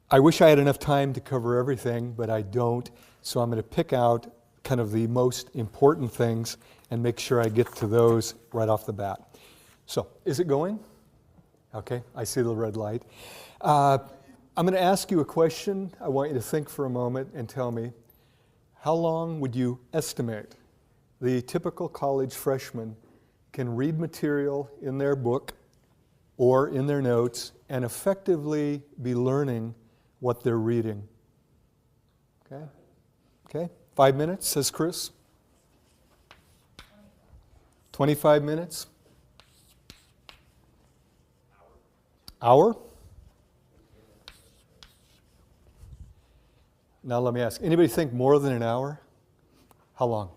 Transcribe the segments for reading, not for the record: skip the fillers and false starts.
I wish I had enough time to cover everything, but I don't. So I'm going to pick out kind of the most important things and make sure I get to those right off the bat. So, is it going? Okay, I see the red light. I'm going to ask you a question. I want you to think for a moment and tell me, how long would you estimate the typical college freshman can read material in their book or in their notes and effectively be learning what they're reading? Okay? Okay? 5 minutes, says Chris. 25 minutes? Hour? Now let me ask, anybody think more than an hour? How long?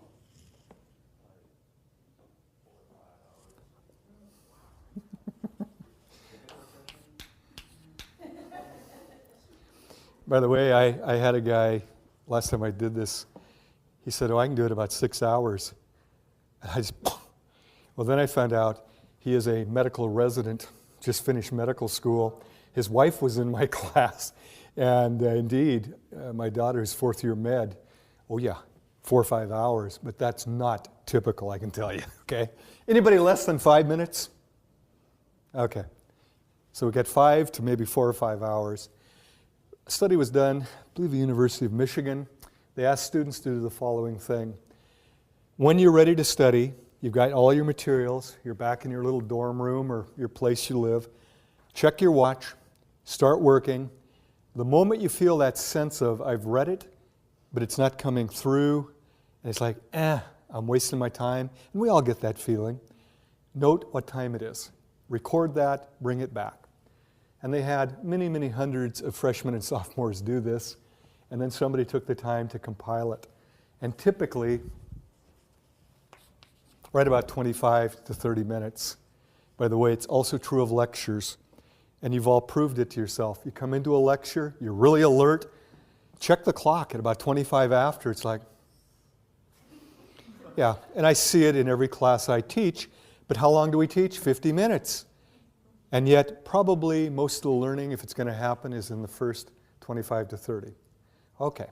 By the way, I had a guy, last time I did this, he said, oh, I can do it about 6 hours. And I just, well, then I found out he is a medical resident, just finished medical school. His wife was in my class. And indeed, my daughter's fourth year med, oh yeah, 4 or 5 hours, but that's not typical, I can tell you, okay? Anybody less than 5 minutes? Okay. So we got 5 to maybe 4 or 5 hours. A study was done, I believe the University of Michigan. They asked students to do the following thing. When you're ready to study, you've got all your materials, you're back in your little dorm room or your place you live, check your watch, start working. The moment you feel that sense of, I've read it, but it's not coming through, and it's like, I'm wasting my time, and we all get that feeling, note what time it is. Record that, bring it back. And they had many, many hundreds of freshmen and sophomores do this, and then somebody took the time to compile it. And typically, right about 25 to 30 minutes. By the way, it's also true of lectures. And you've all proved it to yourself. You come into a lecture, you're really alert, check the clock at about 25 after, it's like, yeah, and I see it in every class I teach, but how long do we teach? 50 minutes. And yet, probably most of the learning, if it's going to happen, is in the first 25 to 30. Okay.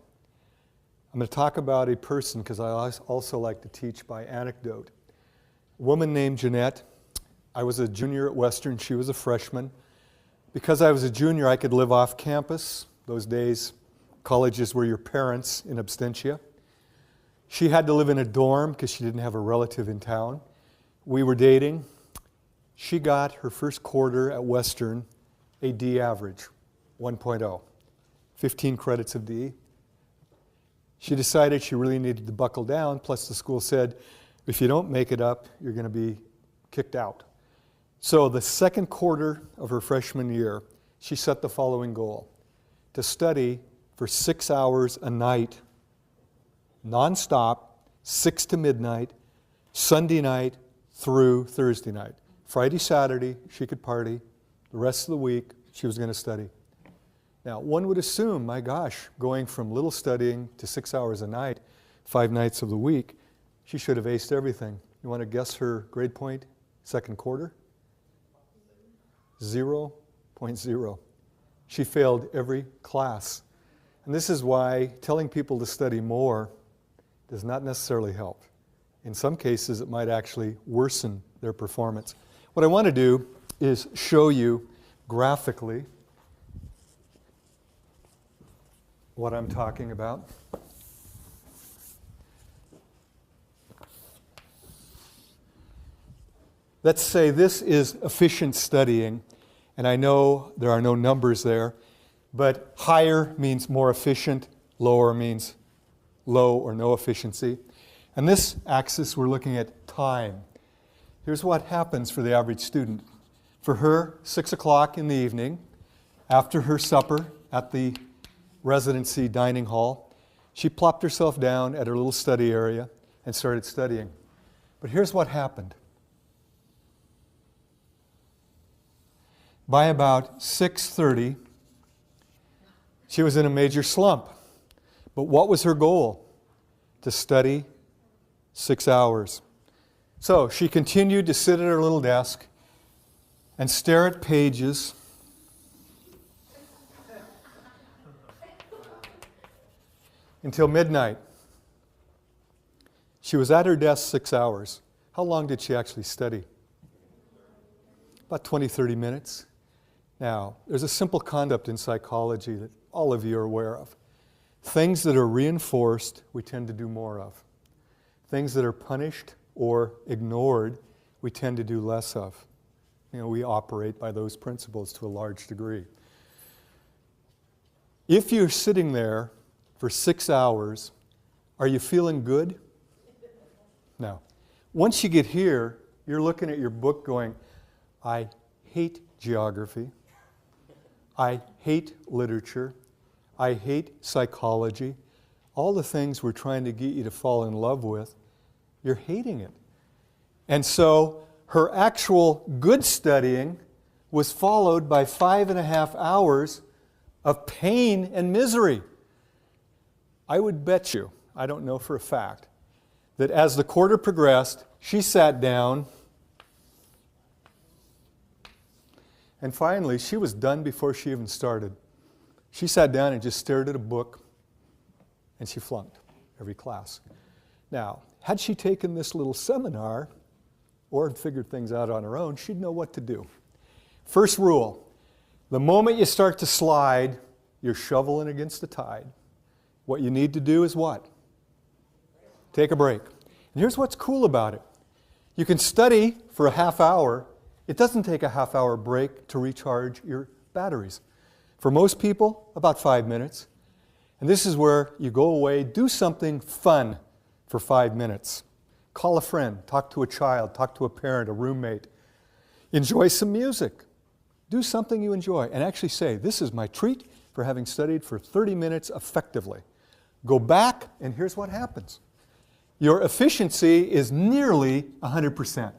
I'm going to talk about a person, because I also like to teach by anecdote. A woman named Jeanette. I was a junior at Western, she was a freshman. Because I was a junior, I could live off campus. Those days, colleges were your parents in absentia. She had to live in a dorm because she didn't have a relative in town. We were dating. She got her first quarter at Western a D average, 1.0, 15 credits of D. She decided she really needed to buckle down, plus the school said, if you don't make it up, you're going to be kicked out. So the second quarter of her freshman year, she set the following goal: to study for 6 hours a night, nonstop, 6 to midnight, Sunday night through Thursday night. Friday, Saturday, she could party. The rest of the week, she was going to study. Now, one would assume, my gosh, going from little studying to 6 hours a night, 5 nights of the week, she should have aced everything. You want to guess her grade point, second quarter? 0.0. She failed every class. And this is why telling people to study more does not necessarily help. In some cases, it might actually worsen their performance. What I want to do is show you graphically what I'm talking about. Let's say this is efficient studying, and I know there are no numbers there, but higher means more efficient, lower means low or no efficiency. And this axis, we're looking at time. Here's what happens for the average student. For her, 6 o'clock in the evening, after her supper at the residency dining hall, she plopped herself down at her little study area and started studying. But here's what happened. By about 6:30, she was in a major slump. But what was her goal? To study 6 hours. So she continued to sit at her little desk and stare at pages until midnight. She was at her desk 6 hours. How long did she actually study? About 20, 30 minutes. Now, there's a simple concept in psychology that all of you are aware of. Things that are reinforced, we tend to do more of. Things that are punished or ignored, we tend to do less of. We operate by those principles to a large degree. If you're sitting there for 6 hours, are you feeling good? No. Once you get here, you're looking at your book going, I hate geography. I hate literature. I hate psychology. All the things we're trying to get you to fall in love with, you're hating it. And so her actual good studying was followed by 5.5 hours of pain and misery. I would bet you, I don't know for a fact, that as the quarter progressed, she sat down, and finally, she was done before she even started. She sat down and just stared at a book, and she flunked every class. Now, had she taken this little seminar or figured things out on her own, she'd know what to do. First rule, the moment you start to slide, you're shoveling against the tide. What you need to do is what? Take a break. And here's what's cool about it. You can study for a half hour. It doesn't take a half-hour break to recharge your batteries. For most people, about 5 minutes. And this is where you go away, do something fun for 5 minutes. Call a friend, talk to a child, talk to a parent, a roommate. Enjoy some music. Do something you enjoy and actually say, this is my treat for having studied for 30 minutes effectively. Go back and here's what happens. Your efficiency is nearly 100%.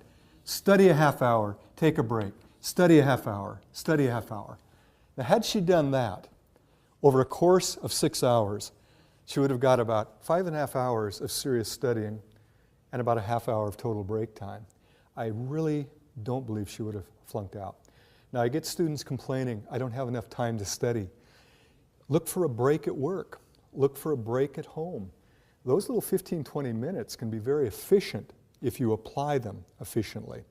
Study a half hour, take a break. Study a half hour, study a half hour. Now, had she done that over a course of 6 hours, she would have got about 5.5 hours of serious studying and about a half hour of total break time. I really don't believe she would have flunked out. Now, I get students complaining, I don't have enough time to study. Look for a break at work. Look for a break at home. Those little 15, 20 minutes can be very efficient if you apply them efficiently.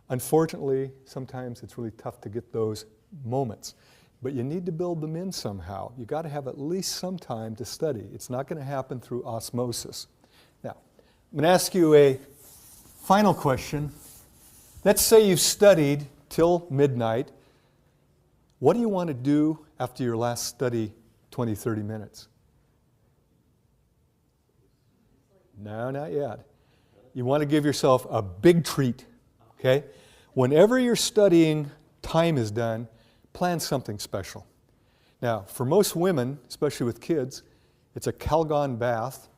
Unfortunately, sometimes it's really tough to get those moments, but you need to build them in somehow. You've got to have at least some time to study. It's not going to happen through osmosis. Now, I'm going to ask you a final question. Let's say you've studied till midnight. What do you want to do after your last study 20, 30 minutes? No, not yet. You want to give yourself a big treat, okay? Whenever your studying time is done, plan something special. Now, for most women, especially with kids, it's a Calgon bath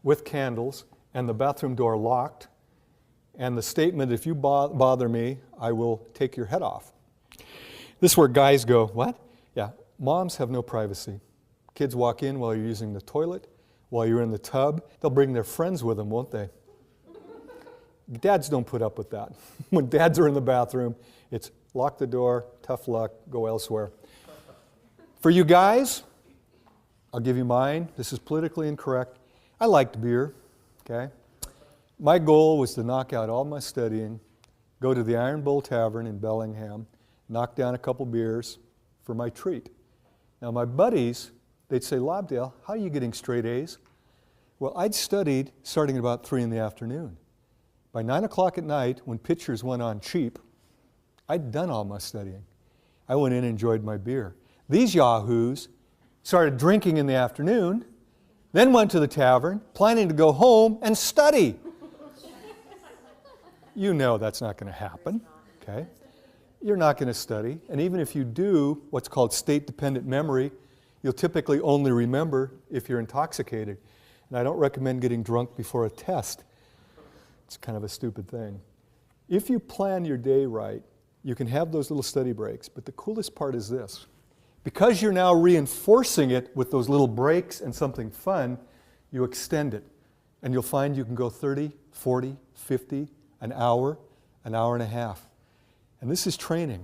with candles and the bathroom door locked and the statement, if you bother me, I will take your head off. This is where guys go, what? Yeah, moms have no privacy. Kids walk in while you're using the toilet, while you're in the tub. They'll bring their friends with them, won't they? Dads don't put up with that. When dads are in the bathroom, it's lock the door, tough luck, go elsewhere. For you guys, I'll give you mine. This is politically incorrect. I liked beer, okay? My goal was to knock out all my studying, go to the Iron Bull Tavern in Bellingham, knock down a couple beers for my treat. Now my buddies, they'd say, Lobdell, how are you getting straight A's? Well, I'd studied starting at about 3 in the afternoon. By 9 o'clock at night, when pictures went on cheap, I'd done all my studying. I went in and enjoyed my beer. These yahoos started drinking in the afternoon, then went to the tavern, planning to go home and study. You know that's not going to happen, okay? You're not going to study, and even if you do what's called state-dependent memory, you'll typically only remember if you're intoxicated. And I don't recommend getting drunk before a test. It's kind of a stupid thing. If you plan your day right, you can have those little study breaks, but the coolest part is this. Because you're now reinforcing it with those little breaks and something fun, you extend it. And you'll find you can go 30, 40, 50, an hour and a half. And this is training.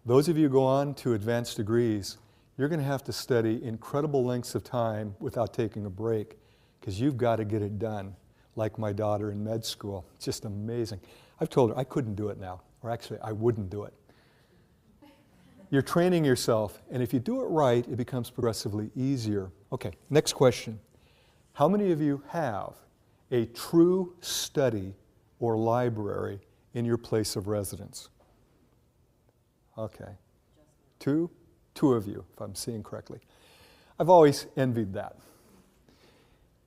Those of you who go on to advanced degrees, you're going to have to study incredible lengths of time without taking a break, because you've got to get it done, like my daughter in med school. It's just amazing. I've told her I couldn't do it now, or actually I wouldn't do it. You're training yourself, and if you do it right, it becomes progressively easier. Okay, next question. How many of you have a true study or library in your place of residence? Okay. Two? Two of you, if I'm seeing correctly. I've always envied that.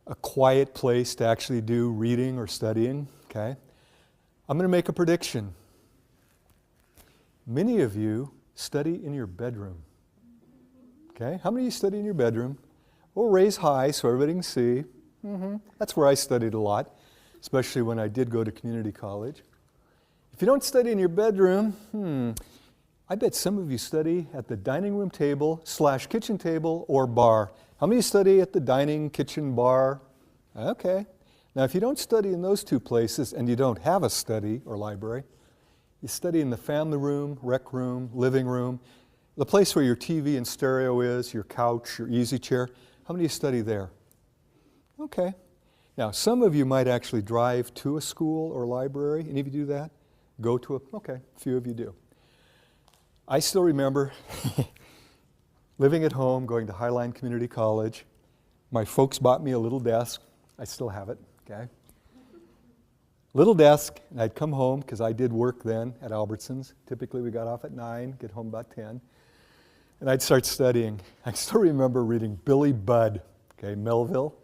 A quiet place to actually do reading or studying, okay? I'm going to make a prediction. Many of you study in your bedroom. Okay? How many of you study in your bedroom? We'll raise high so everybody can see. That's where I studied a lot, especially when I did go to community college. If you don't study in your bedroom, I bet some of you study at the dining room table / kitchen table or bar. How many study at the dining, kitchen, bar? Okay. Now, if you don't study in those two places and you don't have a study or library, you study in the family room, rec room, living room, the place where your TV and stereo is, your couch, your easy chair. How many of you study there? Okay. Now, some of you might actually drive to a school or library. Any of you do that? Go to okay, a few of you do. I still remember living at home, going to Highline Community College. My folks bought me a little desk. I still have it, okay? Little desk, and I'd come home, because I did work then at Albertsons. Typically we got off at 9, get home about 10. And I'd start studying. I still remember reading Billy Budd, okay, Melville.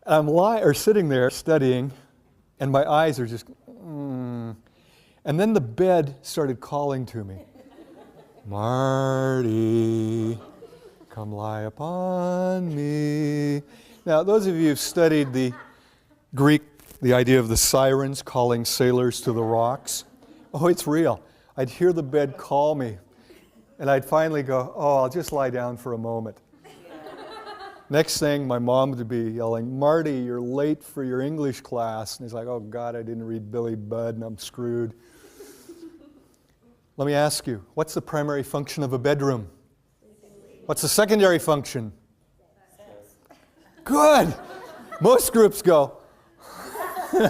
And I'm sitting there studying, and my eyes are just, And then the bed started calling to me. Marty, come lie upon me. Now, those of you who've studied the Greek, the idea of the sirens calling sailors to the rocks, oh, it's real. I'd hear the bed call me, and I'd finally go, oh, I'll just lie down for a moment. Next thing, my mom would be yelling, Marty, you're late for your English class. And he's like, oh, God, I didn't read Billy Budd, and I'm screwed. Let me ask you, what's the primary function of a bedroom? What's the secondary function? Good. Most groups go.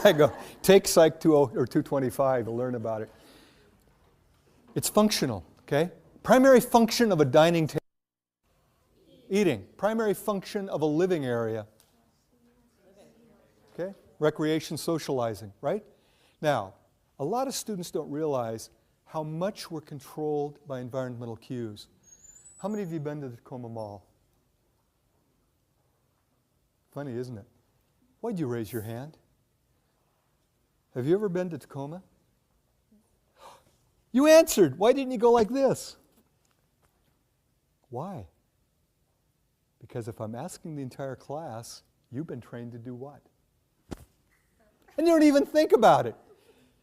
I go, take Psych 20 or 225 to learn about it. It's functional, okay? Primary function of a dining table. Eating. Primary function of a living area. Okay? Recreation, socializing, right? Now, a lot of students don't realize how much we're controlled by environmental cues. How many of you been to the Tacoma Mall? Funny, isn't it? Why'd you raise your hand? Have you ever been to Tacoma? You answered. Why didn't you go like this? Why? Because if I'm asking the entire class, you've been trained to do what? And you don't even think about it.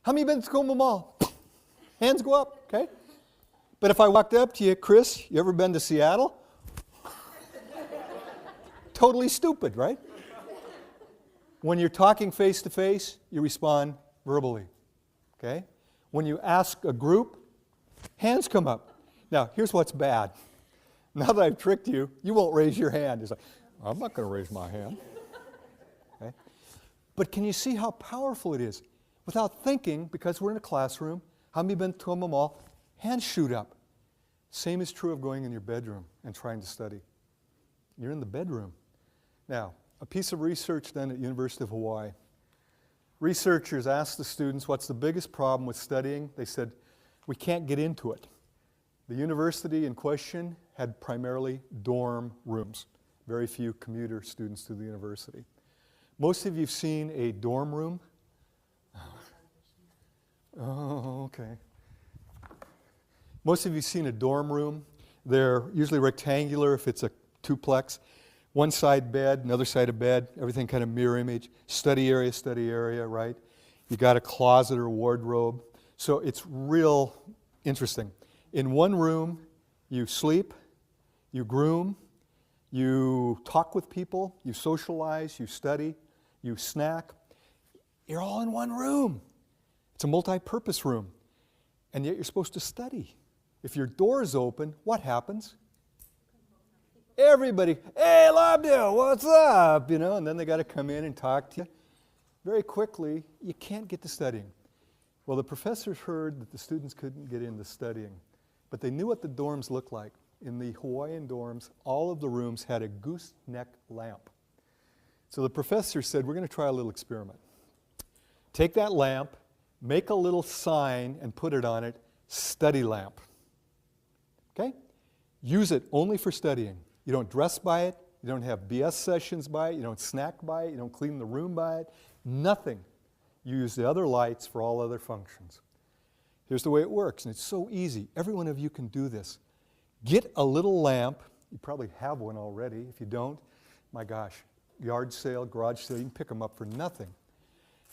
How many have been to Tacoma Mall? Hands go up, okay? But if I walked up to you, Chris, you ever been to Seattle? Totally stupid, right? When you're talking face to face, you respond verbally, okay? When you ask a group, hands come up. Now, here's what's bad. Now that I've tricked you, you won't raise your hand. It's like, I'm not going to raise my hand. Okay? But can you see how powerful it is? Without thinking, because we're in a classroom, how many have been to Tacoma Mall? Hands shoot up. Same is true of going in your bedroom and trying to study. You're in the bedroom. Now, a piece of research done at University of Hawaii. Researchers asked the students, what's the biggest problem with studying? They said, we can't get into it. The university in question had primarily dorm rooms. Very few commuter students to the university. Most of you have seen a dorm room. Oh, okay. Most of you have seen a dorm room. They're usually rectangular if it's a duplex. One side bed, another side of bed, everything kind of mirror image. Study area, right? You got a closet or wardrobe. So it's real interesting. In one room, you sleep, you groom, you talk with people, you socialize, you study, you snack. You're all in one room. It's a multi-purpose room. And yet you're supposed to study. If your door is open, what happens? Everybody, hey, Lobdell, what's up? You know, and then they got to come in and talk to you. Very quickly, you can't get to studying. Well, the professors heard that the students couldn't get into studying, but they knew what the dorms looked like. In the Hawaiian dorms, all of the rooms had a gooseneck lamp. So the professor said, we're going to try a little experiment. Take that lamp, make a little sign, and put it on it, study lamp. Okay? Use it only for studying. You don't dress by it, you don't have BS sessions by it, you don't snack by it, you don't clean the room by it, nothing. You use the other lights for all other functions. Here's the way it works, and it's so easy. Every one of you can do this. Get a little lamp. You probably have one already. If you don't, my gosh, yard sale, garage sale, you can pick them up for nothing.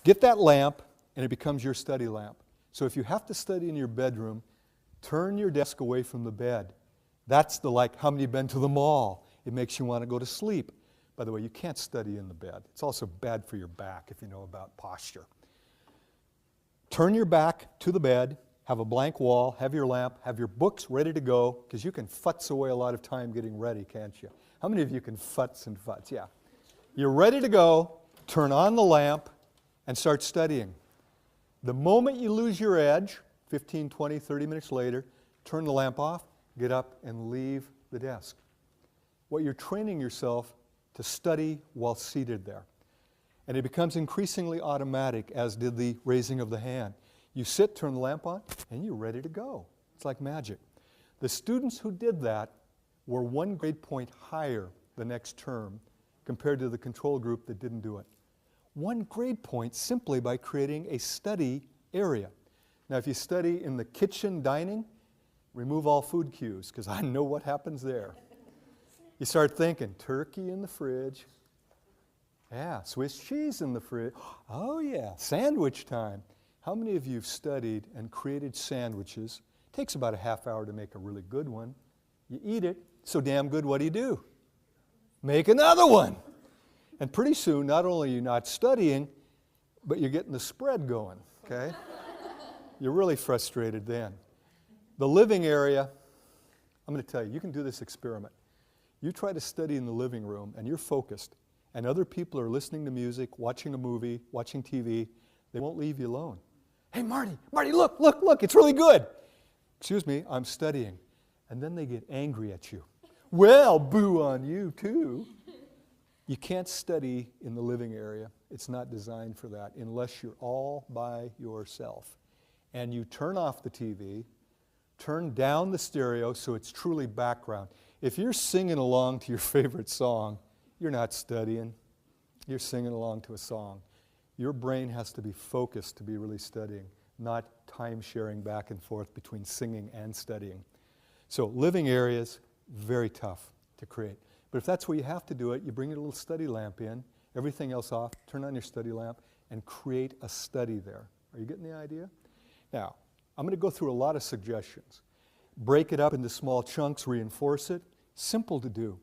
Get that lamp, and it becomes your study lamp. So if you have to study in your bedroom, turn your desk away from the bed. That's the like, how many have been to the mall? It makes you want to go to sleep. By the way, you can't study in the bed. It's also bad for your back if you know about posture. Turn your back to the bed, have a blank wall, have your lamp, have your books ready to go, because you can futz away a lot of time getting ready, can't you? How many of you can futz and futz? Yeah. You're ready to go, turn on the lamp, and start studying. The moment you lose your edge, 15, 20, 30 minutes later, turn the lamp off, get up, and leave the desk. What you're training yourself to study while seated there. And it becomes increasingly automatic, as did the raising of the hand. You sit, turn the lamp on, and you're ready to go. It's like magic. The students who did that were 1 grade point higher the next term compared to the control group that didn't do it. 1 grade point simply by creating a study area. Now, if you study in the kitchen dining, remove all food cues, because I know what happens there. You start thinking, turkey in the fridge. Yeah, Swiss cheese in the fridge. Oh yeah, sandwich time. How many of you have studied and created sandwiches? It takes about a half hour to make a really good one. You eat it, so damn good, what do? Make another one. And pretty soon, not only are you not studying, but you're getting the spread going, okay? You're really frustrated then. The living area, I'm going to tell you, you can do this experiment. You try to study in the living room, and you're focused, and other people are listening to music, watching a movie, watching TV. They won't leave you alone. Hey, Marty, look, it's really good. Excuse me, I'm studying. And then they get angry at you. Well, boo on you, too. You can't study in the living area. It's not designed for that unless you're all by yourself. And you turn off the TV, turn down the stereo so it's truly background. If you're singing along to your favorite song, you're not studying. You're singing along to a song. Your brain has to be focused to be really studying, not time sharing back and forth between singing and studying. So living areas, very tough to create. But if that's where you have to do it, you bring your little study lamp in, everything else off, turn on your study lamp, and create a study there. Are you getting the idea? Now, I'm going to go through a lot of suggestions. Break it up into small chunks, reinforce it, simple to do.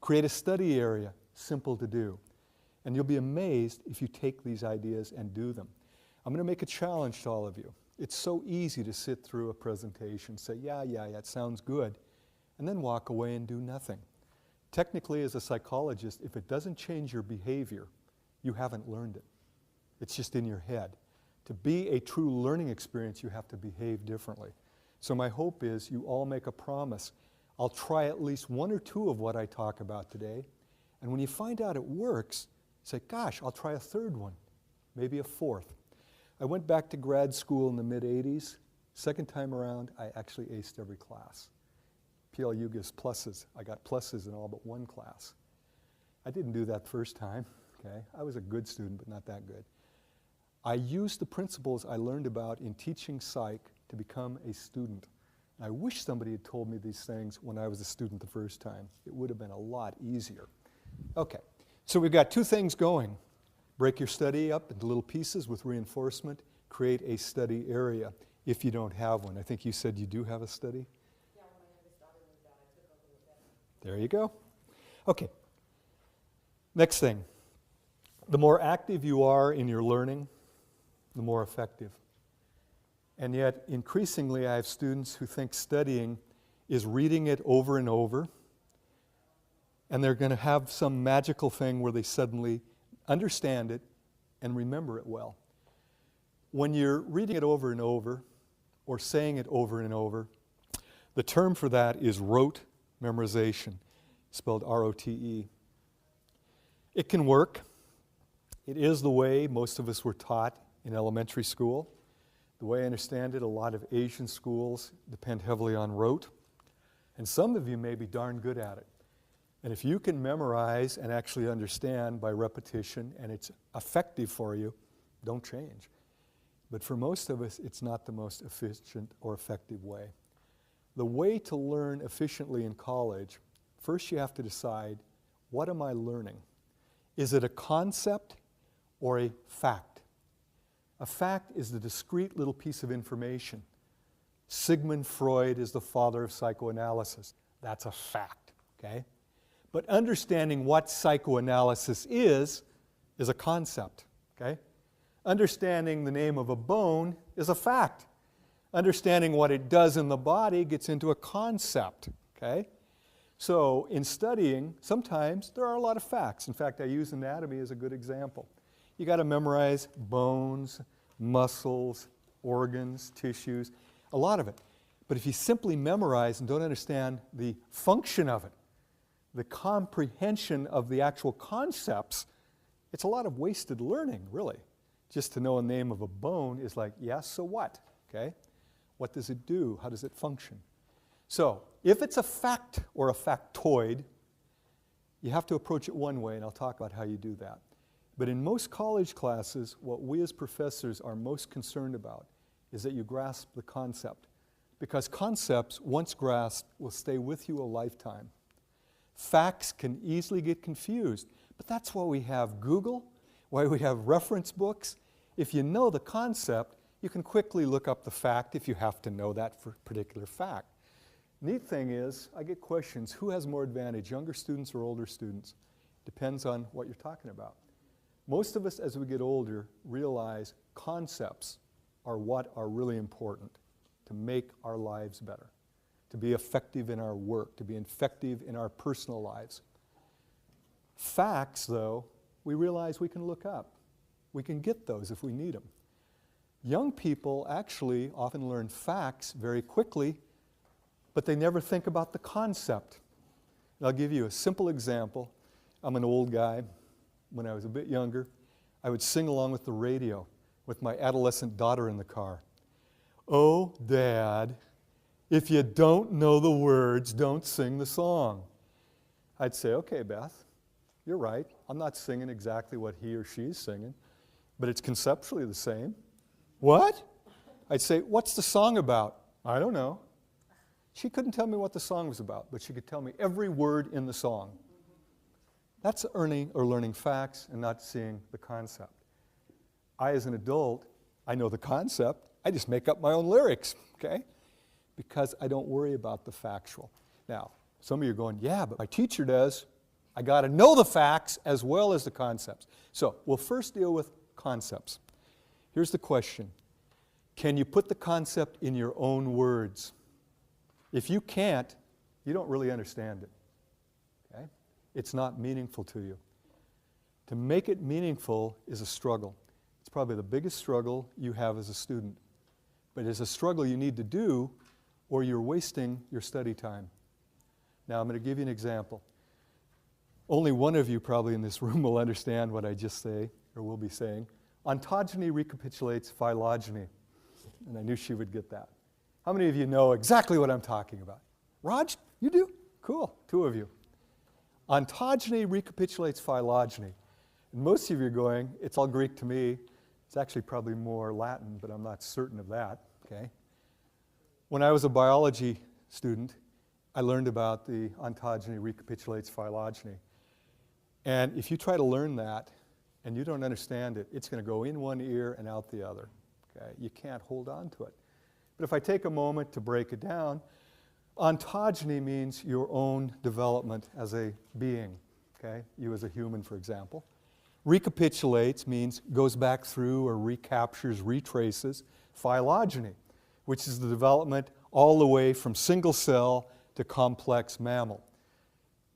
Create a study area, simple to do. And you'll be amazed if you take these ideas and do them. I'm going to make a challenge to all of you. It's so easy to sit through a presentation, say, yeah, it sounds good, and then walk away and do nothing. Technically, as a psychologist, if it doesn't change your behavior, you haven't learned it. It's just in your head. To be a true learning experience, you have to behave differently. So my hope is you all make a promise. I'll try at least 1 or 2 of what I talk about today, and when you find out it works, say, gosh, I'll try a 3rd one, maybe a 4th. I went back to grad school in the mid-'80s. Second time around, I actually aced every class. PLU gives pluses. I got pluses in all but 1 class. I didn't do that first time, okay? I was a good student, but not that good. I used the principles I learned about in teaching psych to become a student. I wish somebody had told me these things when I was a student the first time. It would have been a lot easier. Okay, so we've got 2 things going. Break your study up into little pieces with reinforcement. Create a study area if you don't have one. I think you said you do have a study? Yeah, when my youngest daughter moved out, I took over with them. There you go. Okay, next thing. The more active you are in your learning, the more effective. And yet, increasingly, I have students who think studying is reading it over and over, and they're going to have some magical thing where they suddenly understand it and remember it well. When you're reading it over and over, or saying it over and over, the term for that is rote memorization, spelled R-O-T-E. It can work. It is the way most of us were taught in elementary school. The way I understand it, a lot of Asian schools depend heavily on rote. And some of you may be darn good at it. And if you can memorize and actually understand by repetition, and it's effective for you, don't change. But for most of us, it's not the most efficient or effective way. The way to learn efficiently in college, first you have to decide, what am I learning? Is it a concept or a fact? A fact is the discrete little piece of information. Sigmund Freud is the father of psychoanalysis. That's a fact, okay? But understanding what psychoanalysis is a concept, okay? Understanding the name of a bone is a fact. Understanding what it does in the body gets into a concept, okay? So in studying, sometimes there are a lot of facts. In fact, I use anatomy as a good example. You got to memorize bones, muscles, organs, tissues, a lot of it. But if you simply memorize and don't understand the function of it, the comprehension of the actual concepts, it's a lot of wasted learning, really. Just to know a name of a bone is like, yes, so what? Okay? What does it do? How does it function? So, if it's a fact or a factoid, you have to approach it one way, and I'll talk about how you do that. But in most college classes, what we as professors are most concerned about is that you grasp the concept. Because concepts, once grasped, will stay with you a lifetime. Facts can easily get confused, but that's why we have Google, why we have reference books. If you know the concept, you can quickly look up the fact if you have to know that for a particular fact. Neat thing is, I get questions, who has more advantage, younger students or older students? Depends on what you're talking about. Most of us, as we get older, realize concepts are what are really important to make our lives better, to be effective in our work, to be effective in our personal lives. Facts, though, we realize we can look up. We can get those if we need them. Young people actually often learn facts very quickly, but they never think about the concept. And I'll give you a simple example. I'm an old guy. When I was a bit younger, I would sing along with the radio with my adolescent daughter in the car. Oh, Dad, if you don't know the words, don't sing the song. I'd say, okay, Beth, you're right. I'm not singing exactly what he or she's singing, but it's conceptually the same. What? I'd say, what's the song about? I don't know. She couldn't tell me what the song was about, but she could tell me every word in the song. That's learning facts and not seeing the concept. I, as an adult, I know the concept. I just make up my own lyrics, okay? Because I don't worry about the factual. Now, some of you are going, yeah, but my teacher does. I got to know the facts as well as the concepts. So we'll first deal with concepts. Here's the question. Can you put the concept in your own words? If you can't, you don't really understand it. Okay? It's not meaningful to you. To make it meaningful is a struggle. It's probably the biggest struggle you have as a student. But it's a struggle you need to do or you're wasting your study time. Now I'm going to give you an example. Only one of you probably in this room will understand what I just say, or will be saying. Ontogeny recapitulates phylogeny. And I knew she would get that. How many of you know exactly what I'm talking about? Raj, you do? Cool, 2 of you. Ontogeny recapitulates phylogeny. And most of you are going, it's all Greek to me. It's actually probably more Latin, but I'm not certain of that, okay? When I was a biology student, I learned about the ontogeny recapitulates phylogeny. And if you try to learn that and you don't understand it, it's going to go in one ear and out the other, okay? You can't hold on to it. But if I take a moment to break it down, ontogeny means your own development as a being, okay? You as a human, for example. Recapitulates means goes back through or recaptures, retraces phylogeny, which is the development all the way from single cell to complex mammal.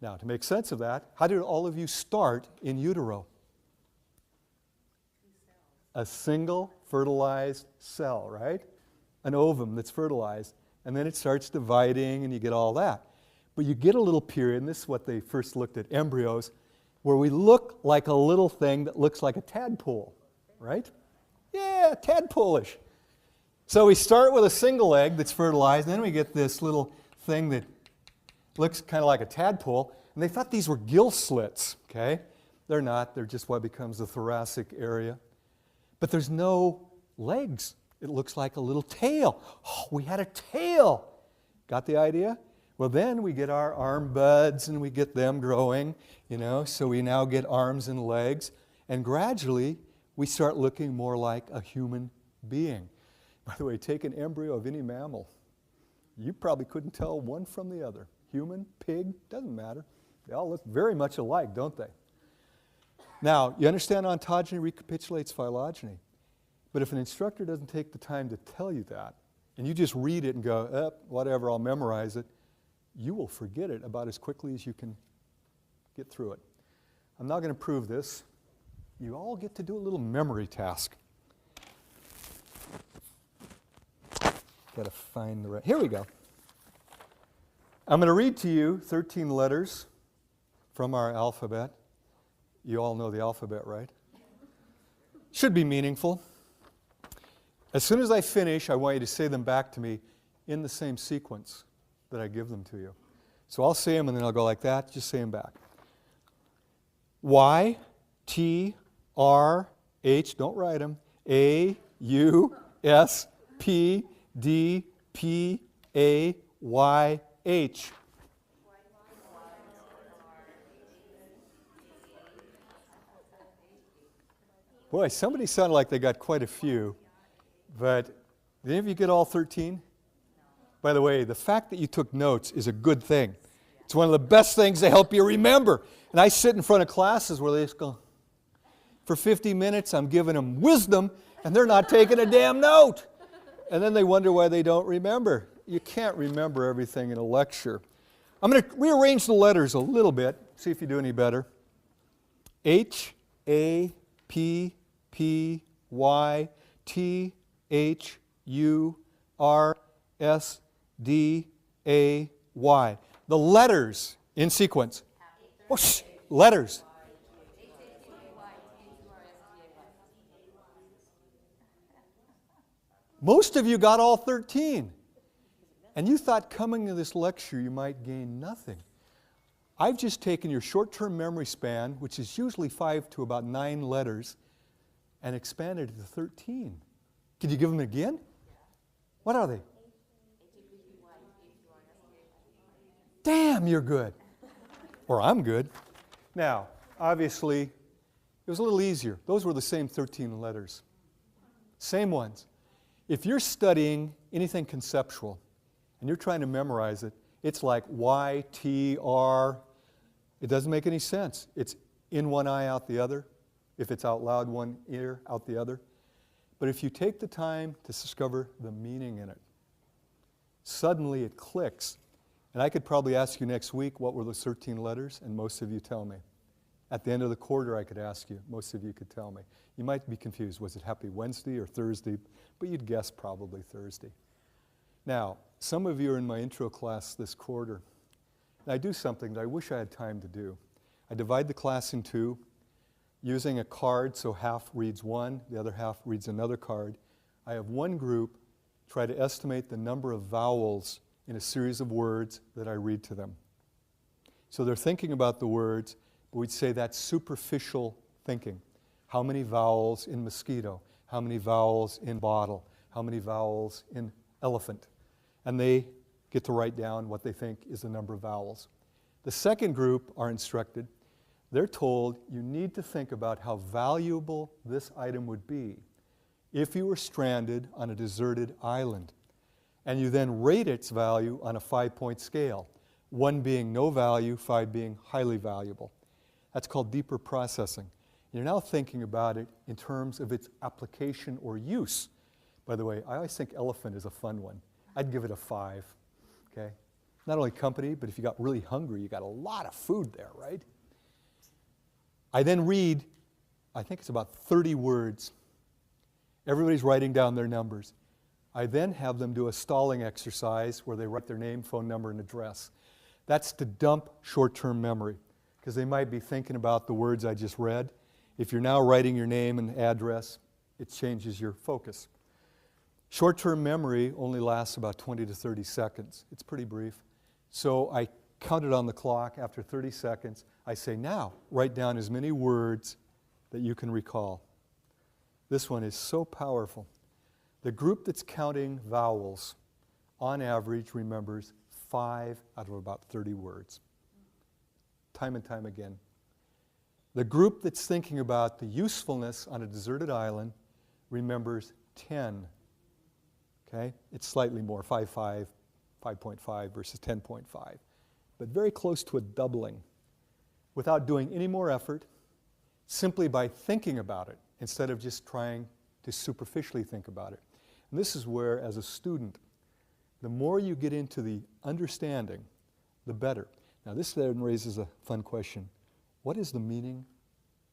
Now, to make sense of that, how did all of you start in utero? A single fertilized cell, right? An ovum that's fertilized. And then it starts dividing and you get all that. But you get a little period, and this is what they first looked at embryos, where we look like a little thing that looks like a tadpole, right? Yeah, tadpole-ish. So we start with a single egg that's fertilized, and then we get this little thing that looks kind of like a tadpole, and they thought these were gill slits, okay? They're not, they're just what becomes the thoracic area. But there's no legs. It looks like a little tail. Oh, we had a tail. Got the idea? Well, then we get our arm buds and we get them growing, so we now get arms and legs. And gradually, we start looking more like a human being. By the way, take an embryo of any mammal. You probably couldn't tell one from the other. Human, pig, doesn't matter. They all look very much alike, don't they? Now, you understand ontogeny recapitulates phylogeny. But if an instructor doesn't take the time to tell you that, and you just read it and go, whatever, I'll memorize it, you will forget it about as quickly as you can get through it. I'm not going to prove this. You all get to do a little memory task. Got to find the right. Here we go. I'm going to read to you 13 letters from our alphabet. You all know the alphabet, right? Should be meaningful. As soon as I finish, I want you to say them back to me in the same sequence that I give them to you. So I'll say them and then I'll go like that. Just say them back. Y, T, R, H, don't write them. A, U, S, P, D, P, A, Y, H. Boy, somebody sounded like they got quite a few. But did any of you get all 13? By the way, the fact that you took notes is a good thing. It's one of the best things to help you remember. And I sit in front of classes where they just go, for 50 minutes I'm giving them wisdom and they're not taking a damn note. And then they wonder why they don't remember. You can't remember everything in a lecture. I'm going to rearrange the letters a little bit, see if you do any better. H, A, P, P, Y, T, H, U, R, S, D, A, Y. The letters in sequence. Whoosh, letters. Most of you got all 13. And you thought coming to this lecture you might gain nothing. I've just taken your short-term memory span, which is usually 5 to about 9 letters, and expanded it to 13. Could you give them again? What are they? Damn, you're good. Or I'm good. Now, obviously, it was a little easier. Those were the same 13 letters. Same ones. If you're studying anything conceptual and you're trying to memorize it, it's like Y, T, R. It doesn't make any sense. It's in one eye, out the other. If it's out loud, one ear, out the other. But if you take the time to discover the meaning in it, suddenly it clicks. And I could probably ask you next week what were those 13 letters, and most of you tell me. At the end of the quarter, I could ask you. Most of you could tell me. You might be confused. Was it Happy Wednesday or Thursday? But you'd guess probably Thursday. Now, some of you are in my intro class this quarter. And I do something that I wish I had time to do. I divide the class in two, using a card so half reads one, the other half reads another card. I have one group try to estimate the number of vowels in a series of words that I read to them. So they're thinking about the words, but we'd say that's superficial thinking. How many vowels in mosquito? How many vowels in bottle? How many vowels in elephant? And they get to write down what they think is the number of vowels. The second group are instructed. They're told you need to think about how valuable this item would be if you were stranded on a deserted island. And you then rate its value on a 5-point scale, 1 being no value, 5 being highly valuable. That's called deeper processing. You're now thinking about it in terms of its application or use. By the way, I always think elephant is a fun one. I'd give it a 5, okay? Not only company, but if you got really hungry, you got a lot of food there, right? I then read, I think it's about 30 words. Everybody's writing down their numbers. I then have them do a stalling exercise where they write their name, phone number, and address. That's to dump short-term memory, because they might be thinking about the words I just read. If you're now writing your name and address, it changes your focus. Short-term memory only lasts about 20 to 30 seconds. It's pretty brief. So I count it on the clock. After 30 seconds, I say, now, write down as many words that you can recall. This one is so powerful. The group that's counting vowels, on average, remembers 5 out of about 30 words. Time and time again. The group that's thinking about the usefulness on a deserted island remembers 10. Okay? It's slightly more, 5.5 versus 10.5. But very close to a doubling. Without doing any more effort, simply by thinking about it, instead of just trying to superficially think about it. And this is where, as a student, the more you get into the understanding, the better. Now this then raises a fun question. What is the meaning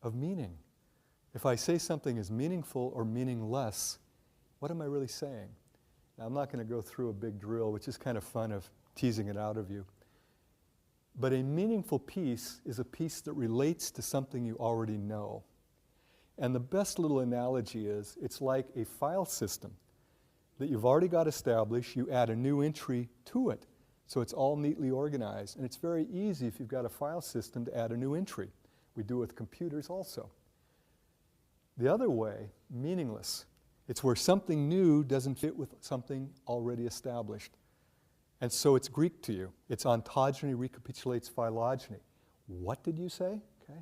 of meaning? If I say something is meaningful or meaningless, what am I really saying? Now I'm not going to go through a big drill, which is kind of fun of teasing it out of you. But a meaningful piece is a piece that relates to something you already know. And the best little analogy is, it's like a file system that you've already got established. You add a new entry to it, so it's all neatly organized. And it's very easy if you've got a file system to add a new entry. We do it with computers also. The other way, meaningless. It's where something new doesn't fit with something already established. And so it's Greek to you. Its ontogeny recapitulates phylogeny. What did you say? Okay.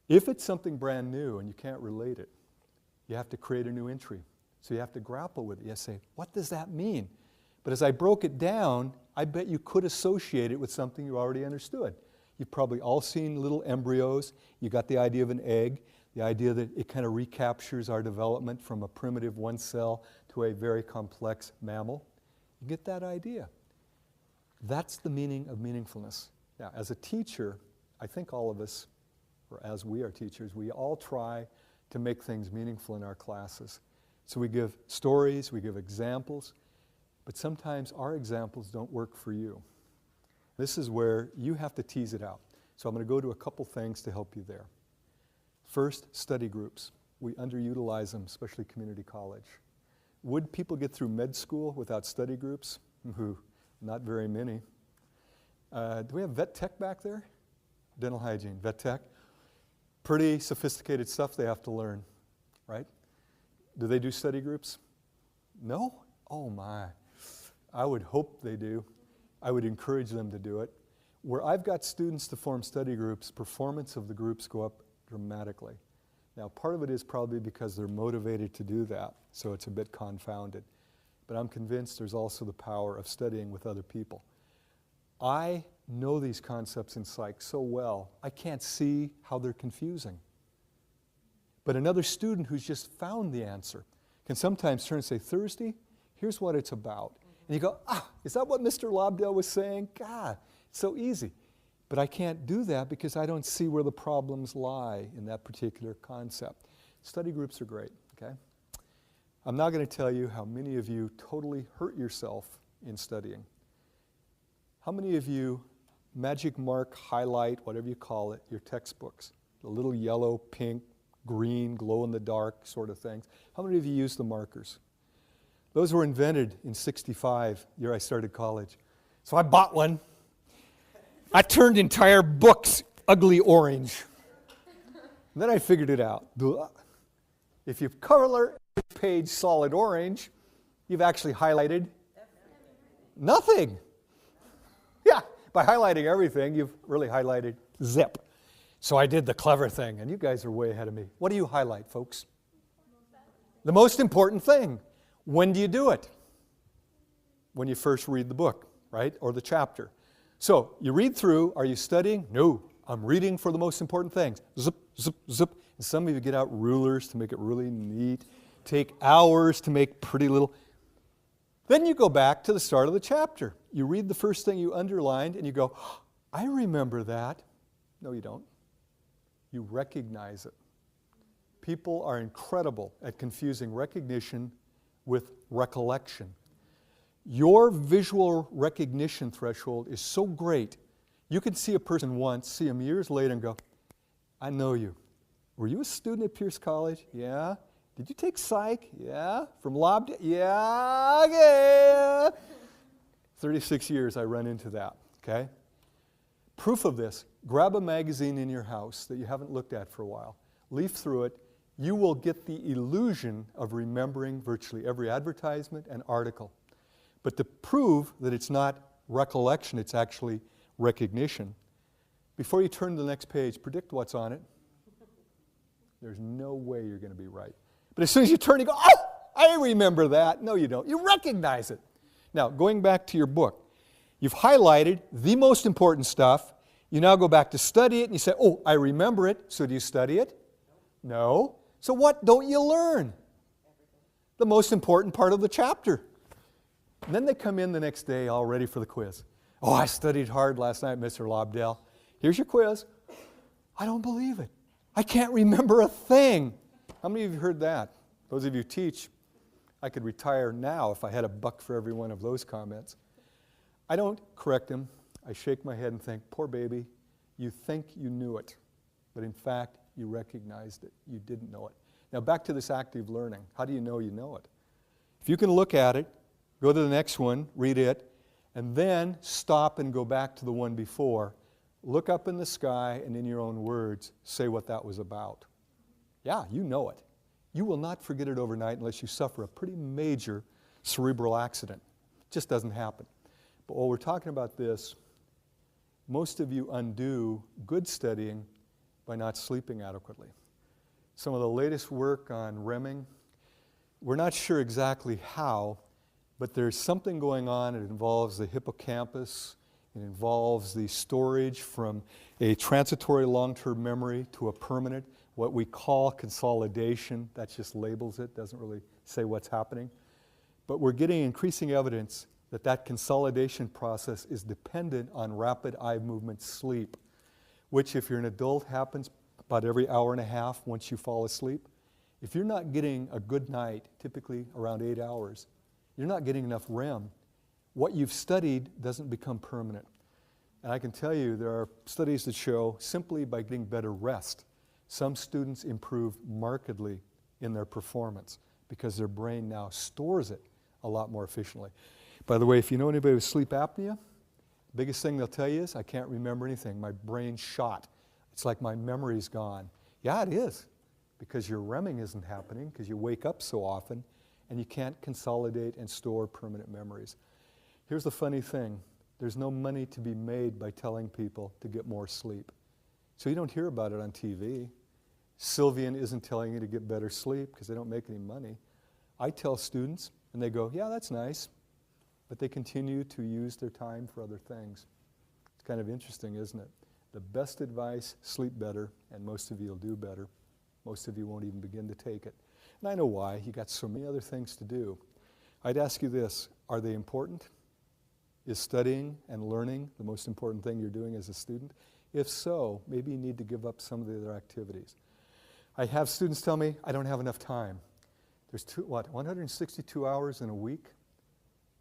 If it's something brand new and you can't relate it, you have to create a new entry. So you have to grapple with it. You have to say, what does that mean? But as I broke it down, I bet you could associate it with something you already understood. You've probably all seen little embryos. You got the idea of an egg, the idea that it kind of recaptures our development from a primitive one cell to a very complex mammal. You get that idea. That's the meaning of meaningfulness. Now, as a teacher, I think all of us, or as we are teachers, we all try to make things meaningful in our classes. So we give stories, we give examples, but sometimes our examples don't work for you. This is where you have to tease it out. So I'm going to go to a couple things to help you there. First, study groups. We underutilize them, especially community college. Would people get through med school without study groups? Not very many. Do we have vet tech back there? Dental hygiene, vet tech. Pretty sophisticated stuff they have to learn, right? Do they do study groups? No? Oh my. I would hope they do. I would encourage them to do it. Where I've got students to form study groups, performance of the groups go up dramatically. Now, part of it is probably because they're motivated to do that, so it's a bit confounded. But I'm convinced there's also the power of studying with other people. I know these concepts in psych so well, I can't see how they're confusing. But another student who's just found the answer can sometimes turn and say, Thursday, here's what it's about. And you go, is that what Mr. Lobdell was saying? God, it's so easy. But I can't do that because I don't see where the problems lie in that particular concept. Study groups are great, okay? I'm now going to tell you how many of you totally hurt yourself in studying. How many of you magic mark, highlight, whatever you call it, your textbooks? The little yellow, pink, green, glow-in-the-dark sort of things. How many of you use the markers? Those were invented in '65, year I started college. So I bought one. I turned entire books ugly orange. And then I figured it out. If you color every page solid orange, you've actually highlighted nothing. Yeah, by highlighting everything, you've really highlighted zip. So I did the clever thing, and you guys are way ahead of me. What do you highlight, folks? The most important thing. When do you do it? When you first read the book, right? Or the chapter. So you read through. Are you studying? No. I'm reading for the most important things. Zip, zip, zip. And some of you get out rulers to make it really neat. Take hours to make pretty little. Then you go back to the start of the chapter. You read the first thing you underlined and you go, I remember that. No, you don't. You recognize it. People are incredible at confusing recognition with recollection. Your visual recognition threshold is so great, you can see a person once, see them years later and go, I know you. Were you a student at Pierce College? Yeah. Did you take psych? Yeah. From Lobdell? Yeah. 36 years I run into that, okay? Proof of this, grab a magazine in your house that you haven't looked at for a while. Leaf through it. You will get the illusion of remembering virtually every advertisement and article. But to prove that it's not recollection, it's actually recognition, before you turn to the next page, predict what's on it. There's no way you're going to be right. But as soon as you turn, you go, oh, I remember that. No, you don't. You recognize it. Now, going back to your book, you've highlighted the most important stuff. You now go back to study it, and you say, oh, I remember it. So do you study it? No. So what don't you learn? The most important part of the chapter. And then they come in the next day all ready for the quiz. Oh, I studied hard last night, Mr. Lobdell. Here's your quiz. I don't believe it. I can't remember a thing. How many of you heard that? Those of you who teach, I could retire now if I had $1 for every one of those comments. I don't correct him. I shake my head and think, poor baby, you think you knew it, but in fact, you recognized it. You didn't know it. Now back to this active learning. How do you know it? If you can look at it, go to the next one, read it, and then stop and go back to the one before. Look up in the sky and in your own words, say what that was about. Yeah, you know it. You will not forget it overnight unless you suffer a pretty major cerebral accident. It just doesn't happen. But while we're talking about this, most of you undo good studying by not sleeping adequately. Some of the latest work on REMing, we're not sure exactly how, but there's something going on. It involves the hippocampus. It involves the storage from a transitory long-term memory to a permanent, what we call consolidation. That just labels it, doesn't really say what's happening. But we're getting increasing evidence that that consolidation process is dependent on rapid eye movement sleep, which if you're an adult happens about every hour and a half once you fall asleep. If you're not getting a good night, typically around 8 hours, you're not getting enough REM. What you've studied doesn't become permanent. And I can tell you there are studies that show simply by getting better rest, some students improve markedly in their performance because their brain now stores it a lot more efficiently. By the way, if you know anybody with sleep apnea, the biggest thing they'll tell you is, I can't remember anything. My brain's shot. It's like my memory's gone. Yeah, it is, because your REMing isn't happening, because you wake up so often, and you can't consolidate and store permanent memories. Here's the funny thing. There's no money to be made by telling people to get more sleep. So you don't hear about it on TV. Sylvian isn't telling you to get better sleep because they don't make any money. I tell students, and they go, yeah, that's nice, but they continue to use their time for other things. It's kind of interesting, isn't it? The best advice, sleep better, and most of you will do better. Most of you won't even begin to take it. And I know why. You got so many other things to do. I'd ask you this, are they important? Is studying and learning the most important thing you're doing as a student? If so, maybe you need to give up some of the other activities. I have students tell me, I don't have enough time. There's 162 hours in a week?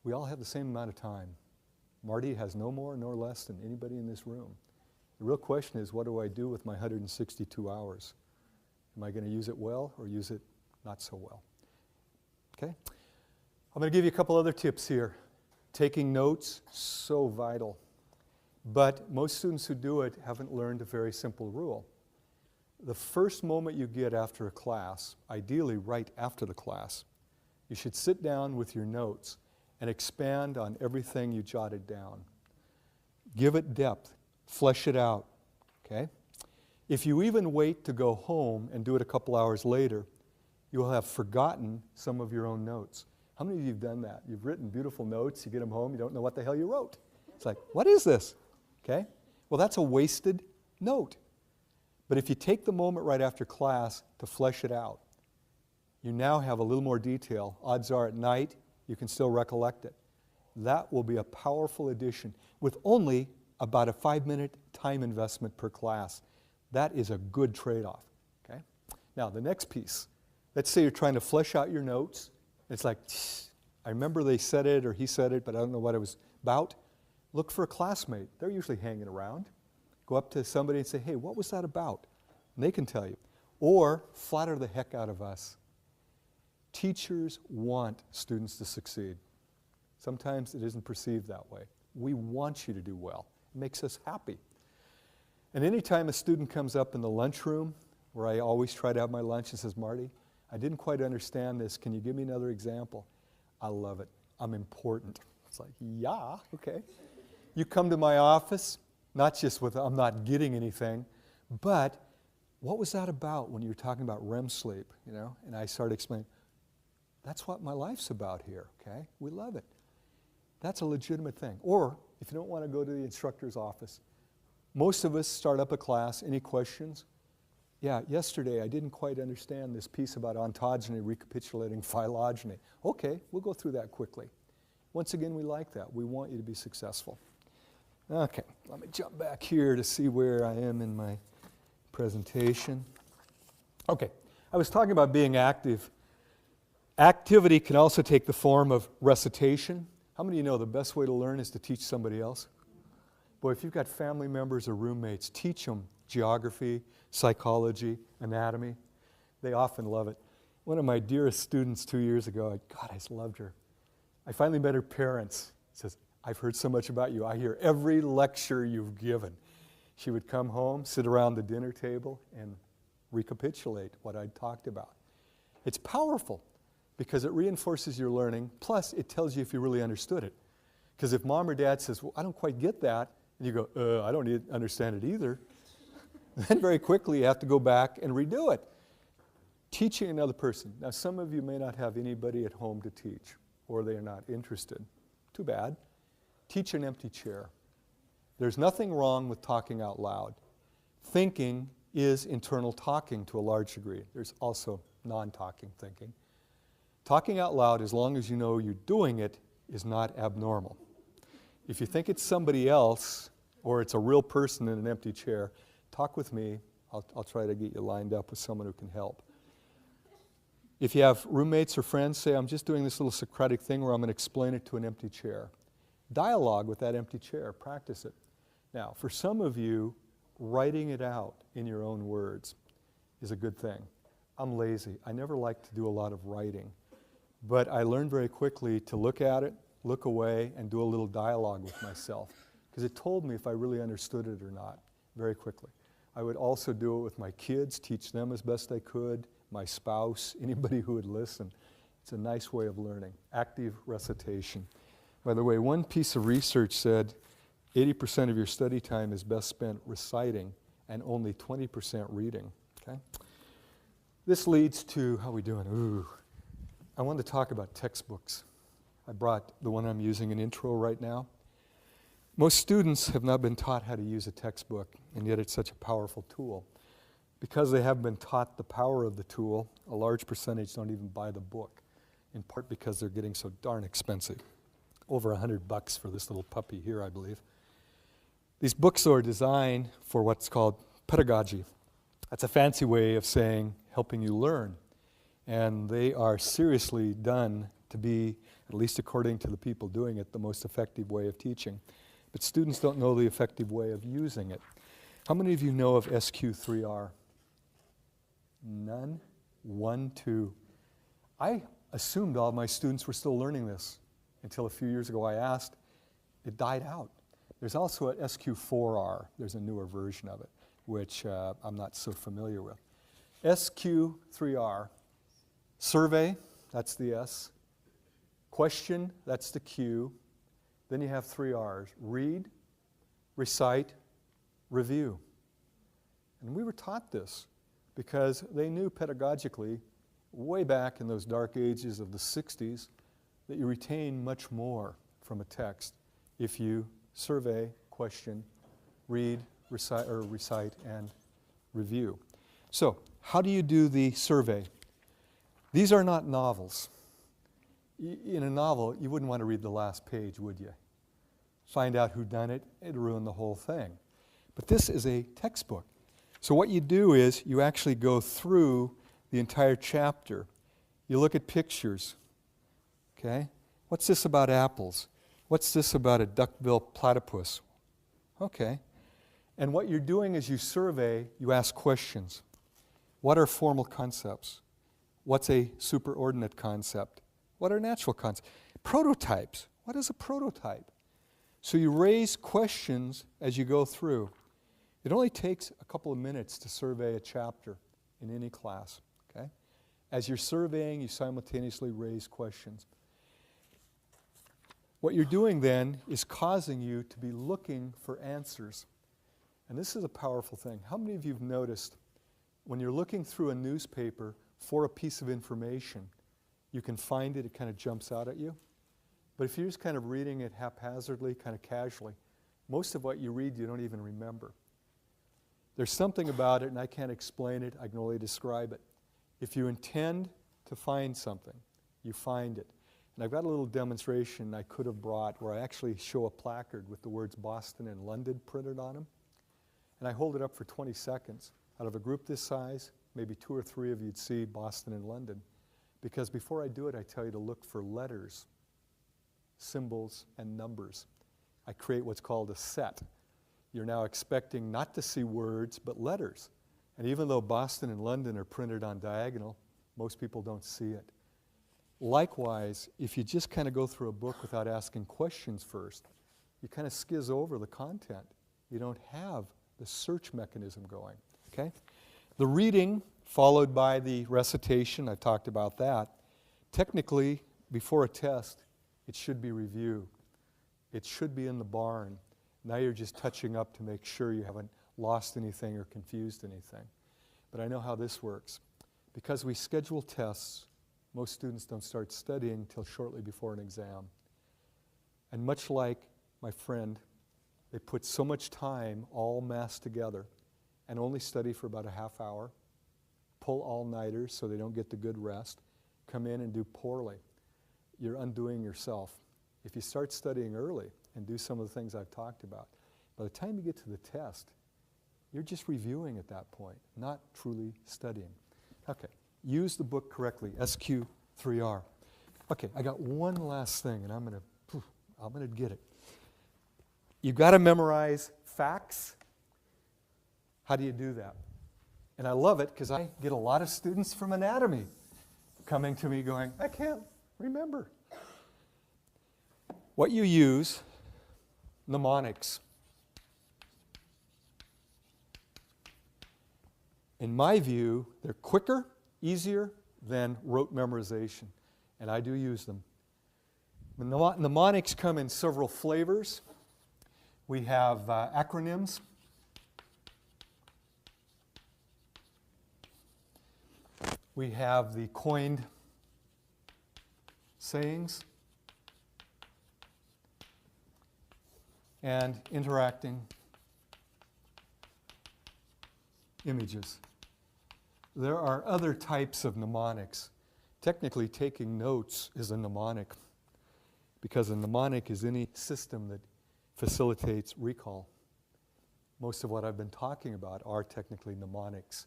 We all have the same amount of time. Marty has no more nor less than anybody in this room. The real question is, what do I do with my 162 hours? Am I going to use it well or use it not so well? Okay? I'm going to give you a couple other tips here. Taking notes, so vital. But most students who do it haven't learned a very simple rule. The first moment you get after a class, ideally right after the class, you should sit down with your notes and expand on everything you jotted down. Give it depth, flesh it out, okay? If you even wait to go home and do it a couple hours later, you will have forgotten some of your own notes. How many of you have done that? You've written beautiful notes, you get them home, you don't know what the hell you wrote. It's like, what is this? Okay? Well, that's a wasted note. But if you take the moment right after class to flesh it out, you now have a little more detail. Odds are at night, you can still recollect it. That will be a powerful addition with only about a 5-minute time investment per class. That is a good trade-off, okay? Now, the next piece. Let's say you're trying to flesh out your notes. It's like, I remember they said it or he said it, but I don't know what it was about. Look for a classmate. They're usually hanging around. Go up to somebody and say, hey, what was that about? And they can tell you. Or flatter the heck out of us. Teachers want students to succeed. Sometimes it isn't perceived that way. We want you to do well. It makes us happy. And anytime a student comes up in the lunchroom, where I always try to have my lunch, and says, Marty, I didn't quite understand this. Can you give me another example? I love it. I'm important. It's like, yeah, okay. You come to my office, not just with, I'm not getting anything, but what was that about when you were talking about REM sleep, you know? And I started explaining, that's what my life's about here, okay? We love it. That's a legitimate thing. Or, if you don't want to go to the instructor's office, most of us start up a class. Any questions? Yeah, yesterday I didn't quite understand this piece about ontogeny recapitulating phylogeny. Okay, we'll go through that quickly. Once again, we like that. We want you to be successful. Okay, let me jump back here to see where I am in my presentation. Okay, I was talking about being active. Activity can also take the form of recitation. How many of you know the best way to learn is to teach somebody else? Boy, if you've got family members or roommates, teach them geography, psychology, anatomy. They often love it. One of my dearest students 2 years ago, God, I just loved her. I finally met her parents. Says, I've heard so much about you. I hear every lecture you've given. She would come home, sit around the dinner table, and recapitulate what I'd talked about. It's powerful because it reinforces your learning, plus it tells you if you really understood it. Because if mom or dad says, well, I don't quite get that, and you go, I don't understand it either, then very quickly you have to go back and redo it. Teaching another person. Now, some of you may not have anybody at home to teach, or they are not interested. Too bad. Teach an empty chair. There's nothing wrong with talking out loud. Thinking is internal talking to a large degree. There's also non-talking thinking. Talking out loud, as long as you know you're doing it, is not abnormal. If you think it's somebody else, or it's a real person in an empty chair, talk with me. I'll try to get you lined up with someone who can help. If you have roommates or friends, say, I'm just doing this little Socratic thing where I'm going to explain it to an empty chair. Dialogue with that empty chair. Practice it. Now, for some of you, writing it out in your own words is a good thing. I'm lazy. I never like to do a lot of writing. But I learned very quickly to look at it, look away, and do a little dialogue with myself. Because it told me if I really understood it or not, very quickly. I would also do it with my kids, teach them as best I could, my spouse, anybody who would listen. It's a nice way of learning. Active recitation. By the way, one piece of research said 80% of your study time is best spent reciting and only 20% reading. Okay? This leads to, how are we doing? Ooh. I want to talk about textbooks. I brought the one I'm using in intro right now. Most students have not been taught how to use a textbook, and yet it's such a powerful tool. Because they haven't been taught the power of the tool, a large percentage don't even buy the book, in part because they're getting so darn expensive. Over $100 for this little puppy here, I believe. These books are designed for what's called pedagogy. That's a fancy way of saying helping you learn. And they are seriously done to be, at least according to the people doing it, the most effective way of teaching. But students don't know the effective way of using it. How many of you know of SQ3R? None? 1, 2. I assumed all my students were still learning this until a few years ago I asked. It died out. There's also a SQ4R. There's a newer version of it, which I'm not so familiar with. SQ3R. Survey, that's the S. Question, that's the Q. Then you have 3 R's. Read, recite, review. And we were taught this because they knew pedagogically, way back in those dark ages of the 60s, that you retain much more from a text if you survey, question, read, recite, and review. So, how do you do the survey? These are not novels. In a novel, you wouldn't want to read the last page, would you? Find out who done it, it'd ruin the whole thing. But this is a textbook. So what you do is you actually go through the entire chapter. You look at pictures, okay? What's this about apples? What's this about a duck-bill platypus? Okay. And what you're doing is you survey, you ask questions. What are formal concepts? What's a superordinate concept? What are natural concepts? Prototypes. What is a prototype? So you raise questions as you go through. It only takes a couple of minutes to survey a chapter in any class, okay? As you're surveying, you simultaneously raise questions. What you're doing then is causing you to be looking for answers. And this is a powerful thing. How many of you have noticed when you're looking through a newspaper for a piece of information, you can find it, it kind of jumps out at you? But if you're just kind of reading it haphazardly, kind of casually, most of what you read you don't even remember. There's something about it, and I can't explain it, I can only describe it. If you intend to find something, you find it. And I've got a little demonstration I could have brought where I actually show a placard with the words Boston and London printed on them. And I hold it up for 20 seconds. Out of a group this size, maybe 2 or 3 of you'd see Boston and London. Because before I do it, I tell you to look for letters, symbols, and numbers. I create what's called a set. You're now expecting not to see words, but letters. And even though Boston and London are printed on diagonal, most people don't see it. Likewise, if you just kind of go through a book without asking questions first, you kind of skizz over the content. You don't have the search mechanism going, okay? The reading followed by the recitation, I talked about that. Technically, before a test, it should be review. It should be in the barn. Now you're just touching up to make sure you haven't lost anything or confused anything. But I know how this works. Because we schedule tests, most students don't start studying until shortly before an exam. And much like my friend, they put so much time all massed together and only study for about a half hour, pull all-nighters so they don't get the good rest, come in and do poorly. You're undoing yourself. If you start studying early and do some of the things I've talked about, by the time you get to the test, you're just reviewing at that point, not truly studying. Okay, use the book correctly, SQ3R. Okay, I got one last thing, and I'm gonna get it. You've got to memorize facts. How do you do that? And I love it because I get a lot of students from anatomy coming to me going, I can't remember. What you use, mnemonics. In my view, they're quicker, easier than rote memorization, and I do use them. Mnemonics come in several flavors. We have acronyms. We have the coined sayings and interacting images. There are other types of mnemonics. Technically, taking notes is a mnemonic because a mnemonic is any system that facilitates recall. Most of what I've been talking about are technically mnemonics.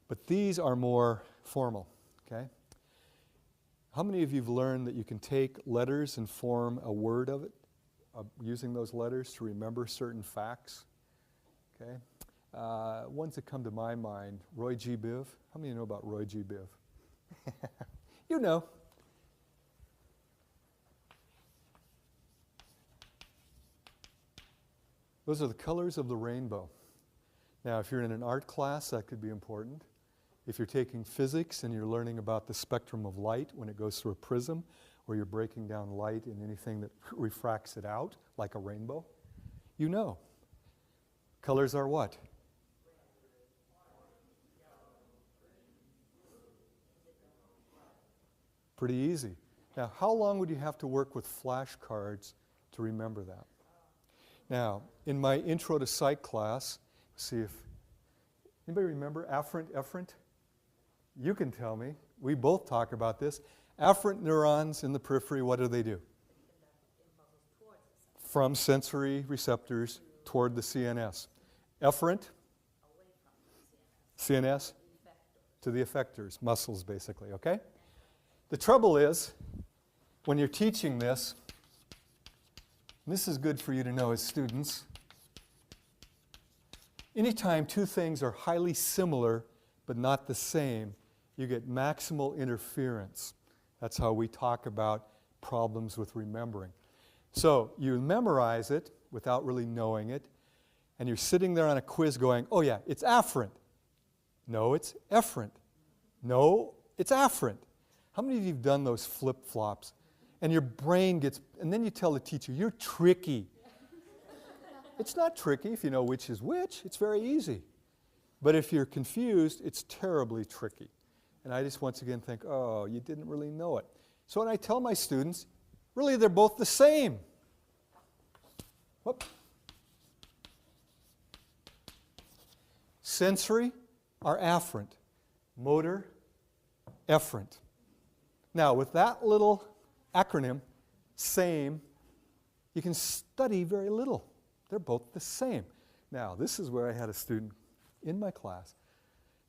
But these are more formal, okay? How many of you have learned that you can take letters and form a word of it, using those letters to remember certain facts, okay? Ones that come to my mind, Roy G. Biv. How many know about Roy G. Biv? You know. Those are the colors of the rainbow. Now, if you're in an art class, that could be important. If you're taking physics and you're learning about the spectrum of light when it goes through a prism, or you're breaking down light in anything that refracts it out, like a rainbow, you know. Colors are what? Pretty easy. Now, how long would you have to work with flashcards to remember that? Now, in my intro to psych class, see if anybody remember afferent, efferent? You can tell me. We both talk about this. Afferent neurons in the periphery, what do? Impulses towards the From sensory receptors toward the CNS. Efferent, away from the CNS, effector. to the effectors, muscles basically, okay? The trouble is, when you're teaching this, and this is good for you to know as students, anytime two things are highly similar but not the same, you get maximal interference. That's how we talk about problems with remembering. So you memorize it without really knowing it, and you're sitting there on a quiz going, oh yeah, it's afferent. No, it's efferent. No, it's afferent. How many of you have done those flip-flops? And your brain gets, and then you tell the teacher, you're tricky. It's not tricky if you know which is which. It's very easy. But if you're confused, it's terribly tricky. And I just once again think, oh, you didn't really know it. So when I tell my students, really they're both the same. Whoop. Sensory are afferent. Motor, efferent. Now, with that little acronym, SAME, you can study very little. They're both the same. Now, this is where I had a student in my class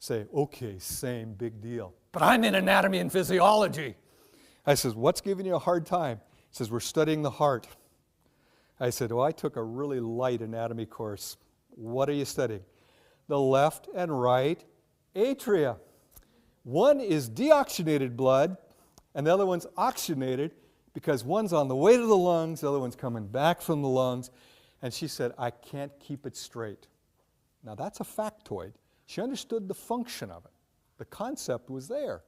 say, okay, same, big deal. But I'm in anatomy and physiology. I says, what's giving you a hard time? He says, we're studying the heart. I said, well, I took a really light anatomy course. What are you studying? The left and right atria. One is deoxygenated blood, and the other one's oxygenated because one's on the way to the lungs, the other one's coming back from the lungs. And she said, I can't keep it straight. Now that's a factoid. She understood the function of it. The concept was there.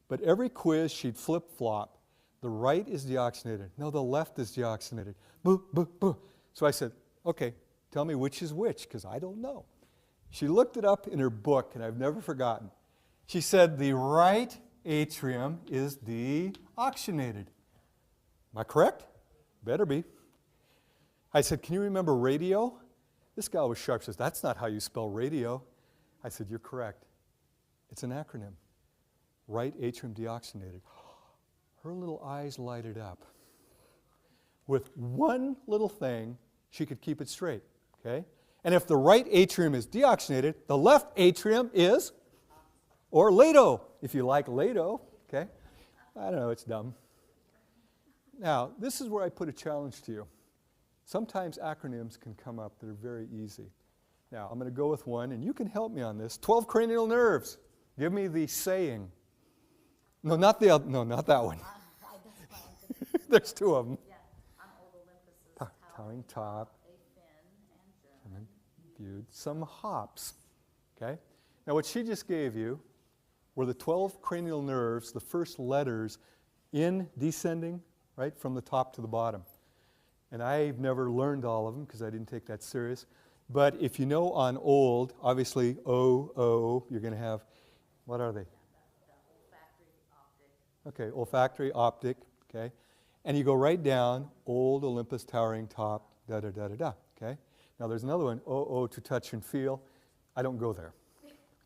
But every quiz she'd flip-flop. The right is deoxygenated. No, the left is deoxygenated. Boo, boo, boo. So I said, okay, tell me which is which, because I don't know. She looked it up in her book, and I've never forgotten. She said the right atrium is deoxygenated. Am I correct? Better be. I said, can you remember radio? This guy was sharp, says, that's not how you spell radio. I said, you're correct. It's an acronym. Right atrium deoxygenated. Her little eyes lighted up. With one little thing, she could keep it straight, okay? And if the right atrium is deoxygenated, the left atrium is, or LATO, if you like LATO, okay? I don't know, it's dumb. Now, this is where I put a challenge to you. Sometimes acronyms can come up that are very easy. Now, I'm going to go with one, and you can help me on this. 12 cranial nerves. Give me the saying. No, not the other, no, not that one. There's two of them. Yeah, on old Olympus's Towering top, a fin and German. viewed some hops. Okay? Now, what she just gave you were the 12 cranial nerves, the first letters in descending, right, from the top to the bottom. And I've never learned all of them because I didn't take that serious. But if you know on old, obviously O, O, you're going to have, what are they? The olfactory optic. Okay, olfactory, optic, okay? And you go right down, old Olympus towering top, da-da-da-da-da, okay? Now there's another one, O, to touch and feel. I don't go there,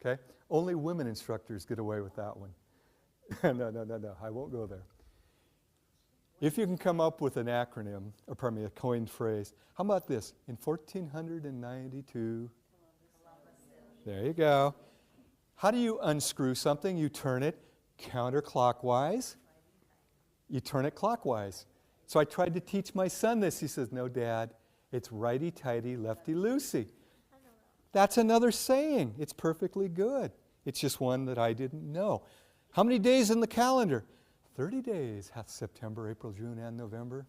okay? Only women instructors get away with that one. No, I won't go there. If you can come up with an acronym, or pardon me, a coined phrase, how about this? In 1492, there you go. How do you unscrew something? You turn it counterclockwise. You turn it clockwise. So I tried to teach my son this. He says, no, Dad, it's righty-tighty, lefty-loosey. That's another saying. It's perfectly good. It's just one that I didn't know. How many days in the calendar? 30 days, hath September, April, June, and November.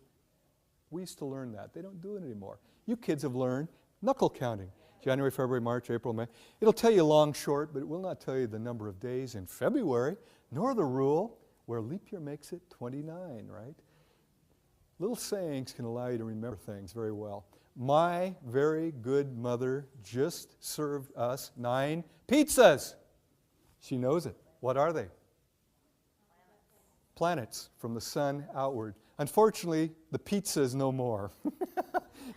We used to learn that. They don't do it anymore. You kids have learned knuckle counting. January, February, March, April, May. It'll tell you long, short, but it will not tell you the number of days in February, nor the rule where leap year makes it 29, right? Little sayings can allow you to remember things very well. My very good mother just served us 9 pizzas. She knows it. What are they? Planets from the sun outward. Unfortunately, the pizza is no more.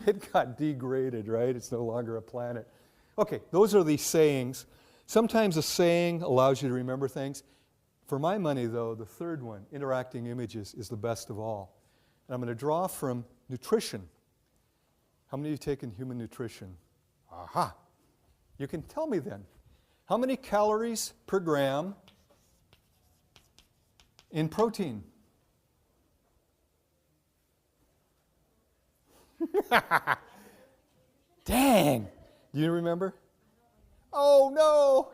It got degraded, right? It's no longer a planet. Okay, those are the sayings. Sometimes a saying allows you to remember things. For my money, though, the third one, interacting images, is the best of all. And I'm going to draw from nutrition. How many of you taken human nutrition? Aha! You can tell me then. How many calories per gram in protein? Dang! Do you remember? Oh, no!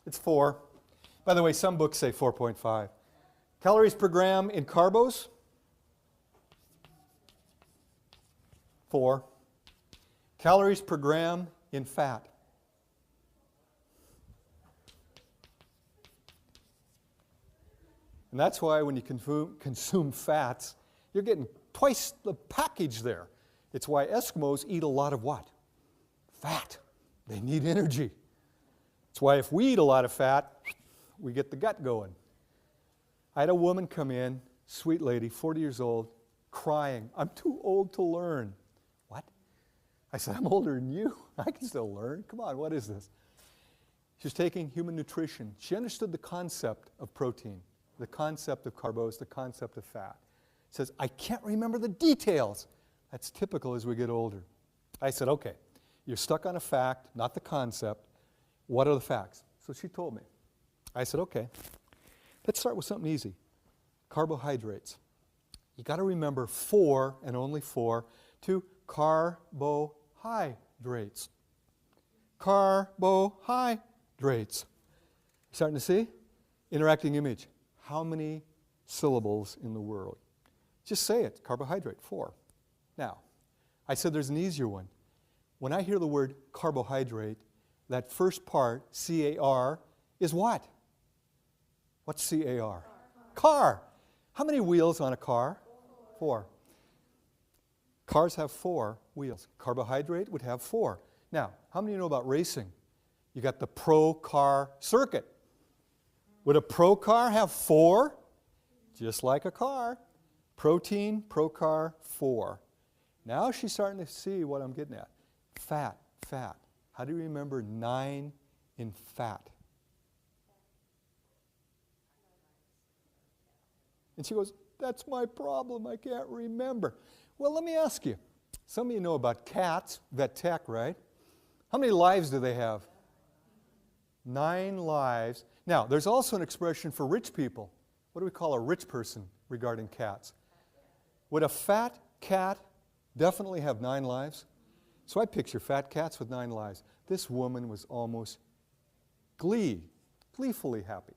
It's 4. By the way, some books say 4.5. Calories per gram in carbos? 4. Calories per gram in fat? And that's why when you consume fats, you're getting twice the package there. It's why Eskimos eat a lot of what? Fat. They need energy. It's why if we eat a lot of fat, we get the gut going. I had a woman come in, sweet lady, 40 years old, crying, "I'm too old to learn." What? I said, "I'm older than you. I can still learn. Come on, what is this?" She was taking human nutrition. She understood the concept of protein, the concept of carbos, the concept of fat. She says, "I can't remember the details." That's typical as we get older. I said, "Okay, you're stuck on a fact, not the concept. What are the facts?" So she told me. I said, "Okay, let's start with something easy. Carbohydrates. You got to remember 4 and only 4 to carbohydrates. Carbohydrates. Starting to see? Interacting image. How many syllables in the world? Just say it. Carbohydrate, 4. Now, I said there's an easier one. When I hear the word carbohydrate, that first part, C-A-R, is what? What's C-A-R? Car. How many wheels on a car? 4. Cars have 4 wheels. Carbohydrate would have 4. Now, how many know about racing? You got the pro car circuit. Would a pro car have 4? Just like a car. Protein, pro car, 4. Now she's starting to see what I'm getting at. Fat, fat. How do you remember 9 in fat? And she goes, "That's my problem. I can't remember." Well, let me ask you. Some of you know about cats, vet tech, right? How many lives do they have? 9 lives. Now, there's also an expression for rich people. What do we call a rich person regarding cats? Would a fat cat definitely have 9 lives? So I picture fat cats with 9 lives. This woman was almost gleefully happy.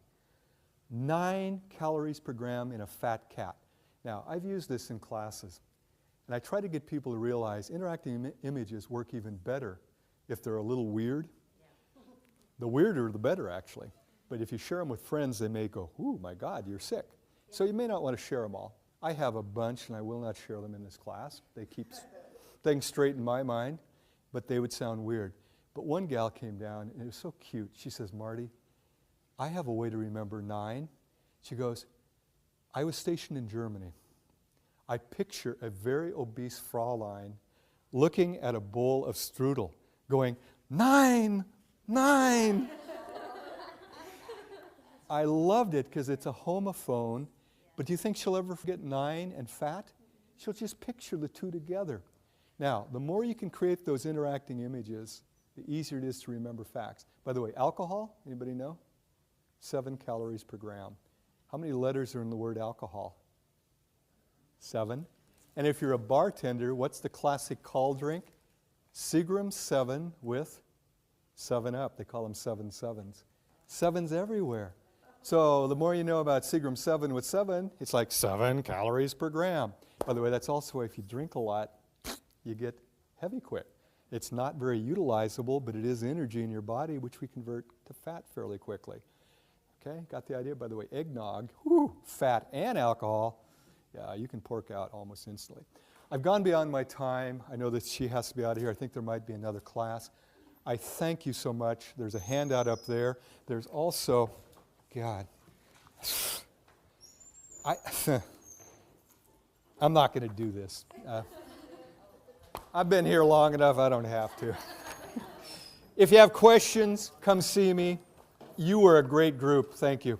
9 calories per gram in a fat cat. Now, I've used this in classes, and I try to get people to realize interacting images work even better if they're a little weird. The weirder, the better, actually. But if you share them with friends, they may go, "Ooh, my God, you're sick." So you may not want to share them all. I have a bunch, and I will not share them in this class. They keep things straight in my mind, but they would sound weird. But one gal came down, and it was so cute. She says, "Marty, I have a way to remember 9. She goes, "I was stationed in Germany. I picture a very obese Fraulein looking at a bowl of strudel, going, 9, 9. I loved it because it's a homophone, but do you think she'll ever forget 9 and fat? She'll just picture the two together. Now, the more you can create those interacting images, the easier it is to remember facts. By the way, alcohol, anybody know? 7 calories per gram. How many letters are in the word alcohol? 7. And if you're a bartender, what's the classic call drink? Seagram 7 with 7-Up. They call them 7 sevens. 7's everywhere. So the more you know about Seagram 7 with 7, it's like 7 calories per gram. By the way, that's also if you drink a lot, you get heavy quick. It's not very utilizable, but it is energy in your body, which we convert to fat fairly quickly. Okay, got the idea? By the way, eggnog, fat and alcohol, yeah, you can pork out almost instantly. I've gone beyond my time. I know that she has to be out of here. I think there might be another class. I thank you so much. There's a handout up there. There's also, God, I'm not going to do this. I've been here long enough, I don't have to. If you have questions, come see me. You were a great group. Thank you.